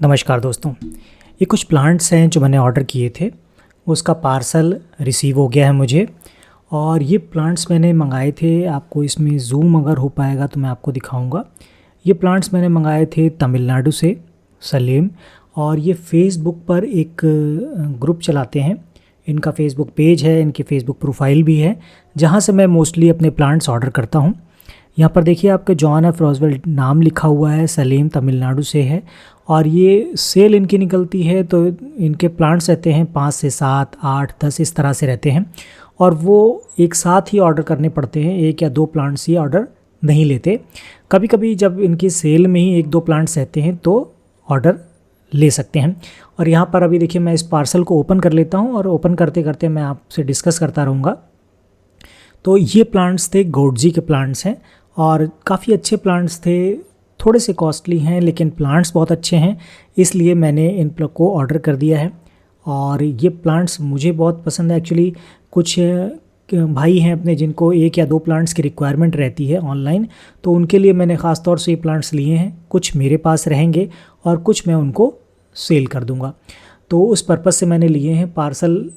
नमस्कार दोस्तों। ये कुछ प्लांट्स हैं जो मैंने ऑर्डर किए थे, उसका पार्सल रिसीव हो गया है मुझे। और ये प्लांट्स मैंने मंगाए थे, आपको इसमें ज़ूम अगर हो पाएगा तो मैं आपको दिखाऊंगा। ये प्लांट्स मैंने मंगाए थे तमिलनाडु से, सलेम। और ये फेसबुक पर एक ग्रुप चलाते हैं, इनका फेसबुक पेज है, इनकी फेसबुक प्रोफाइल भी है, जहाँ से मैं मोस्टली अपने प्लांट्स ऑर्डर करता हूँ। यहाँ पर देखिए आपके जॉन एफ रोजवेल्ट नाम लिखा हुआ है, सलेम तमिलनाडु से है। और ये सेल इनकी निकलती है तो इनके प्लांट्स रहते हैं 5 से 7, 8, 10 इस तरह से रहते हैं। और वो एक साथ ही ऑर्डर करने पड़ते हैं, एक या दो प्लांट्स ही ऑर्डर नहीं लेते। कभी कभी जब इनकी सेल में ही एक दो प्लांट्स रहते हैं तो ऑर्डर ले सकते हैं। और यहाँ पर अभी देखिए मैं इस पार्सल को ओपन कर लेता हूँ और ओपन करते करते मैं आपसे डिस्कस करता रहूँगा। तो ये प्लांट्स थे, गॉडजी के प्लांट्स हैं और काफ़ी अच्छे प्लांट्स थे, थोड़े से कॉस्टली हैं लेकिन प्लांट्स बहुत अच्छे हैं, इसलिए मैंने इन को ऑर्डर कर दिया है। और ये प्लांट्स मुझे बहुत पसंद है। एक्चुअली कुछ भाई हैं अपने जिनको एक या दो प्लांट्स की रिक्वायरमेंट रहती है ऑनलाइन, तो उनके लिए मैंने ख़ास तौर से ये प्लांट्स लिए हैं। कुछ मेरे पास रहेंगे और कुछ मैं उनको सेल कर दूंगा, तो उस पर्पज़ से मैंने लिए हैं।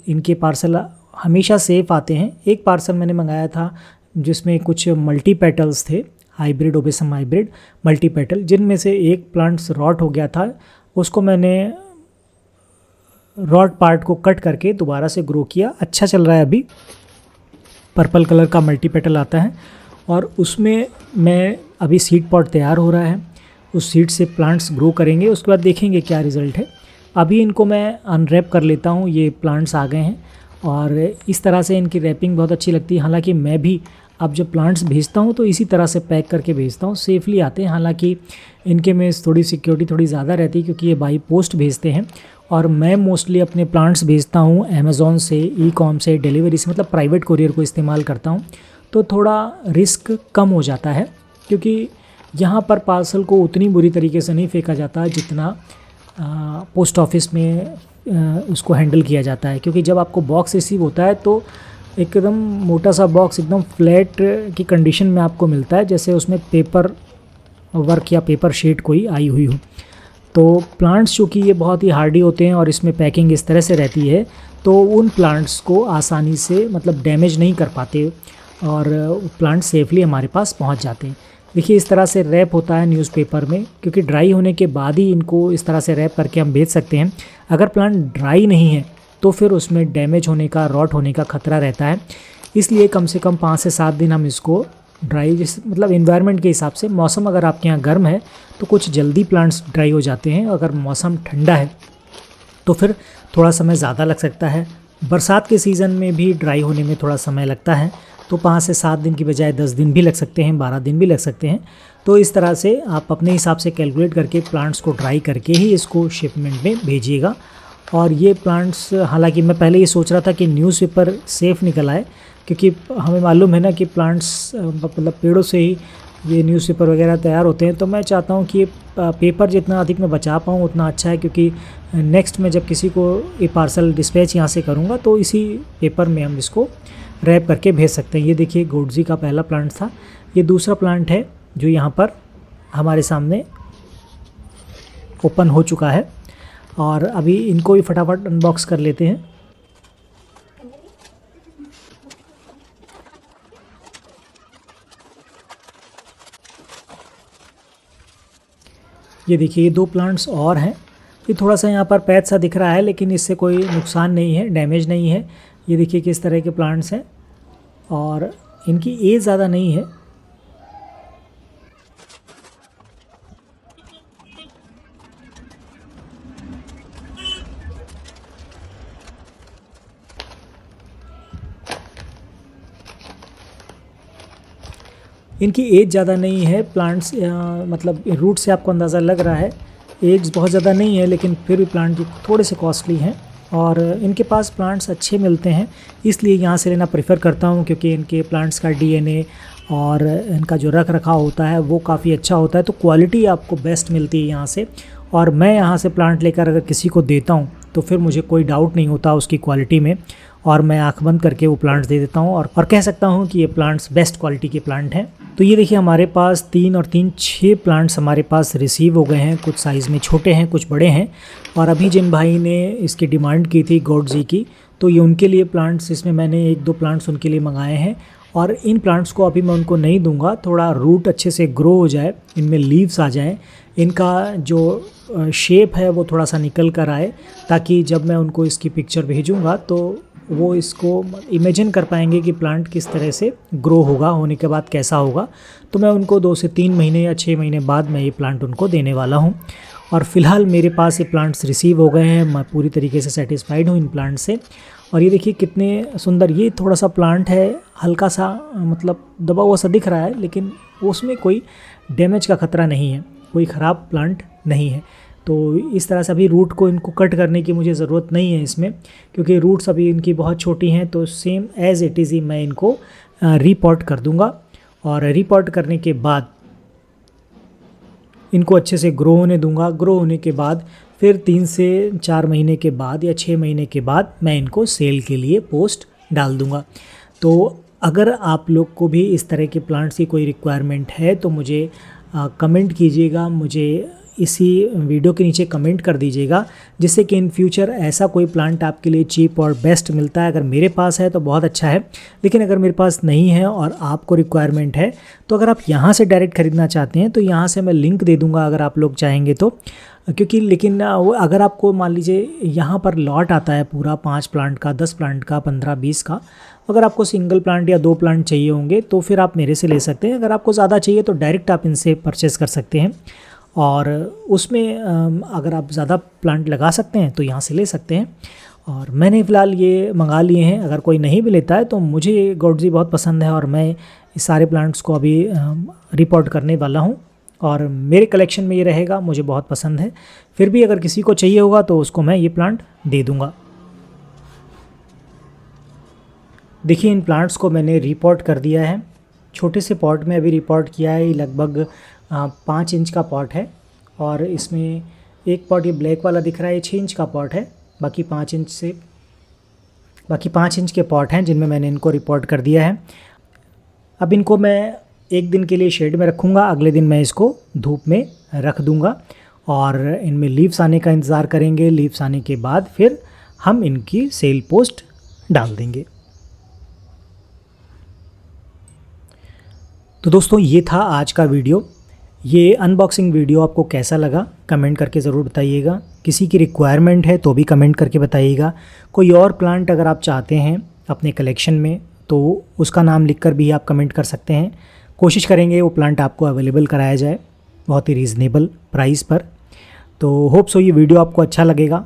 इनके पार्सल हमेशा सेफ़ आते हैं। एक पार्सल मैंने मंगाया था जिसमें कुछ मल्टी पेटल्स थे, hybrid obesum hybrid multi petal, जिनमें से एक प्लांट्स रॉट हो गया था। उसको मैंने रॉट पार्ट को कट करके दोबारा से ग्रो किया, अच्छा चल रहा है अभी। पर्पल कलर का मल्टी पेटल आता है और उसमें मैं अभी सीड पॉट तैयार हो रहा है, उस सीड से प्लांट्स ग्रो करेंगे, उसके बाद देखेंगे क्या रिज़ल्ट है। अभी इनको मैं अनरैप कर लेता हूँ, ये प्लांट्स आ गए हैं और इस तरह से इनकी रैपिंग बहुत अच्छी लगती है। हालांकि मैं भी अब जब प्लांट्स भेजता हूँ तो इसी तरह से पैक करके भेजता हूँ, सेफली आते हैं। हालांकि इनके में थोड़ी सिक्योरिटी थोड़ी ज़्यादा रहती है क्योंकि ये बाई पोस्ट भेजते हैं और मैं मोस्टली अपने प्लांट्स भेजता हूँ अमेज़ॉन से, ई कॉम से, डिलीवरी से, मतलब प्राइवेट कोरियर को इस्तेमाल करता हूँ, तो थोड़ा रिस्क कम हो जाता है। क्योंकि यहाँ पर पार्सल को उतनी बुरी तरीके से नहीं फेंका जाता जितना पोस्ट ऑफिस में उसको हैंडल किया जाता है। क्योंकि जब आपको बॉक्स रिसीव होता है तो एकदम मोटा सा बॉक्स एकदम फ्लैट की कंडीशन में आपको मिलता है, जैसे उसमें पेपर वर्क या पेपर शीट कोई आई हुई हो। तो प्लांट्स चूँकि ये बहुत ही हार्डी होते हैं और इसमें पैकिंग इस तरह से रहती है तो उन प्लांट्स को आसानी से मतलब डैमेज नहीं कर पाते और प्लांट सेफली हमारे पास पहुंच जाते हैं। देखिए इस तरह से रैप होता है न्यूज़पेपर में, क्योंकि ड्राई होने के बाद ही इनको इस तरह से रैप करके हम बेच सकते हैं। अगर प्लांट ड्राई नहीं है तो फिर उसमें डैमेज होने का, रॉट होने का खतरा रहता है। इसलिए कम से कम 5 से 7 दिन हम इसको ड्राई, मतलब इन्वायरमेंट के हिसाब से, मौसम अगर आपके यहाँ गर्म है तो कुछ जल्दी प्लांट्स ड्राई हो जाते हैं, अगर मौसम ठंडा है तो फिर थोड़ा समय ज़्यादा लग सकता है। बरसात के सीज़न में भी ड्राई होने में थोड़ा समय लगता है, तो 5 से 7 दिन की बजाय 10 दिन भी लग सकते हैं, 12 दिन भी लग सकते हैं। तो इस तरह से आप अपने हिसाब से कैलकुलेट करके प्लांट्स को ड्राई करके ही इसको शिपमेंट में भेजिएगा। और ये प्लांट्स, हालांकि मैं पहले ये सोच रहा था कि न्यूज़पेपर सेफ़ निकल आए, क्योंकि हमें मालूम है ना कि प्लांट्स मतलब पेड़ों से ही ये न्यूज़पेपर वगैरह तैयार होते हैं। तो मैं चाहता हूँ कि ये पेपर जितना अधिक मैं बचा पाऊँ उतना अच्छा है, क्योंकि नेक्स्ट में जब किसी को ये पार्सल डिस्पैच यहाँ से करूँगा तो इसी पेपर में हम इसको रैप करके भेज सकते हैं। ये देखिए गॉडजी का पहला प्लांट था, ये दूसरा प्लांट है जो यहाँ पर हमारे सामने ओपन हो चुका है। और अभी इनको भी फटाफट अनबॉक्स कर लेते हैं। ये देखिए ये 2 प्लांट्स और हैं। ये थोड़ा सा यहाँ पर पैच सा दिख रहा है लेकिन इससे कोई नुकसान नहीं है, डैमेज नहीं है। ये देखिए किस तरह के प्लांट्स हैं और इनकी एज ज़्यादा नहीं है। इनकी एज ज़्यादा नहीं है, प्लांट्स मतलब रूट से आपको अंदाज़ा लग रहा है एज बहुत ज़्यादा नहीं है, लेकिन फिर भी प्लांट थोड़े से कॉस्टली हैं और इनके पास प्लांट्स अच्छे मिलते हैं, इसलिए यहाँ से लेना प्रेफर करता हूँ। क्योंकि इनके प्लांट्स का डीएनए और इनका जो रख रखाव होता है वो काफ़ी अच्छा होता है, तो क्वालिटी आपको बेस्ट मिलती है यहाँ से। और मैं यहाँ से प्लांट लेकर अगर किसी को देता हूँ तो फिर मुझे कोई डाउट नहीं होता उसकी क्वालिटी में। और मैं आंख बंद करके वो प्लांट्स दे देता हूँ और कह सकता हूँ कि ये प्लांट्स बेस्ट क्वालिटी के प्लांट हैं। तो ये देखिए हमारे पास 3 और 3 6 प्लांट्स हमारे पास रिसीव हो गए हैं। कुछ साइज़ में छोटे हैं, कुछ बड़े हैं। और अभी जिन भाई ने इसकी डिमांड की थी गॉड जी की, तो ये उनके लिए प्लांट्स, इसमें मैंने 1-2 प्लांट्स उनके लिए मंगाए हैं। और इन प्लांट्स को अभी मैं उनको नहीं दूंगा, थोड़ा रूट अच्छे से ग्रो हो जाए, इनमें लीव्स आ जाएं, इनका जो शेप है वो थोड़ा सा निकल कर आए, ताकि जब मैं उनको इसकी पिक्चर भेजूंगा तो वो इसको इमेजिन कर पाएंगे कि प्लांट किस तरह से ग्रो होगा, होने के बाद कैसा होगा। तो मैं उनको 2 से 3 महीने या 6 महीने बाद मैं ये प्लांट उनको देने वाला हूँ। और फ़िलहाल मेरे पास ये प्लांट्स रिसीव हो गए हैं, मैं पूरी तरीके से सेटिस्फाइड हूँ इन प्लांट से। और ये देखिए कितने सुंदर, ये थोड़ा सा प्लांट है, हल्का सा मतलब दबा हुआ सा दिख रहा है, लेकिन उसमें कोई डैमेज का खतरा नहीं है, कोई ख़राब प्लांट नहीं है। तो इस तरह से अभी रूट को इनको कट करने की मुझे ज़रूरत नहीं है इसमें, क्योंकि रूट्स अभी इनकी बहुत छोटी हैं। तो सेम एज़ इट इज़ ही मैं इनको रीपॉट कर दूंगा। और रीपॉट करने के बाद इनको अच्छे से ग्रो होने दूंगा। ग्रो होने के बाद फिर 3 से 4 महीने के बाद या 6 महीने के बाद मैं इनको सेल के लिए पोस्ट डाल दूंगा। तो अगर आप लोग को भी इस तरह के प्लांट्स की कोई रिक्वायरमेंट है तो मुझे कमेंट कीजिएगा, मुझे इसी वीडियो के नीचे कमेंट कर दीजिएगा, जिससे कि इन फ्यूचर ऐसा कोई प्लांट आपके लिए चीप और बेस्ट मिलता है। अगर मेरे पास है तो बहुत अच्छा है, लेकिन अगर मेरे पास नहीं है और आपको रिक्वायरमेंट है तो अगर आप यहाँ से डायरेक्ट ख़रीदना चाहते हैं तो यहाँ से मैं लिंक दे दूँगा अगर आप लोग चाहेंगे तो। क्योंकि लेकिन अगर आपको मान लीजिए यहाँ पर लॉट आता है पूरा 5 प्लांट का, 10 प्लांट का, 15-20 का, अगर आपको सिंगल प्लांट या 2 प्लांट चाहिए होंगे तो फिर आप मेरे से ले सकते हैं। अगर आपको ज़्यादा चाहिए तो डायरेक्ट आप इनसे परचेज़ कर सकते हैं, और उसमें अगर आप ज़्यादा प्लांट लगा सकते हैं तो यहाँ से ले सकते हैं। और मैंने फ़िलहाल ये मंगा लिए हैं। अगर कोई नहीं भी लेता है तो मुझे गॉडजी बहुत पसंद है और मैं इस सारे प्लांट्स को अभी रिपोर्ट करने वाला हूँ और मेरे कलेक्शन में ये रहेगा, मुझे बहुत पसंद है। फिर भी अगर किसी को चाहिए होगा तो उसको मैं ये प्लांट दे दूँगा। देखिए इन प्लांट्स को मैंने रिपोर्ट कर दिया है। छोटे से पॉट में अभी रिपोर्ट किया है, लगभग 5 इंच का पॉट है। और इसमें एक पॉट ये ब्लैक वाला दिख रहा है, ये 6 इंच का पॉट है। बाकी 5 इंच के पॉट हैं जिनमें मैंने इनको रिपोर्ट कर दिया है। अब इनको मैं 1 दिन के लिए शेड में रखूँगा, अगले दिन मैं इसको धूप में रख दूँगा और इनमें लीव्स आने का इंतज़ार करेंगे। लीव्स आने के बाद फिर हम इनकी सेल पोस्ट डाल देंगे। तो दोस्तों ये था आज का वीडियो। ये अनबॉक्सिंग वीडियो आपको कैसा लगा कमेंट करके ज़रूर बताइएगा। किसी की रिक्वायरमेंट है तो भी कमेंट करके बताइएगा। कोई और प्लांट अगर आप चाहते हैं अपने कलेक्शन में तो उसका नाम लिखकर भी आप कमेंट कर सकते हैं। कोशिश करेंगे वो प्लांट आपको अवेलेबल कराया जाए बहुत ही रीज़नेबल प्राइस पर। तो होप सो ये वीडियो आपको अच्छा लगेगा।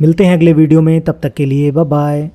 मिलते हैं अगले वीडियो में, तब तक के लिए बाय बाय।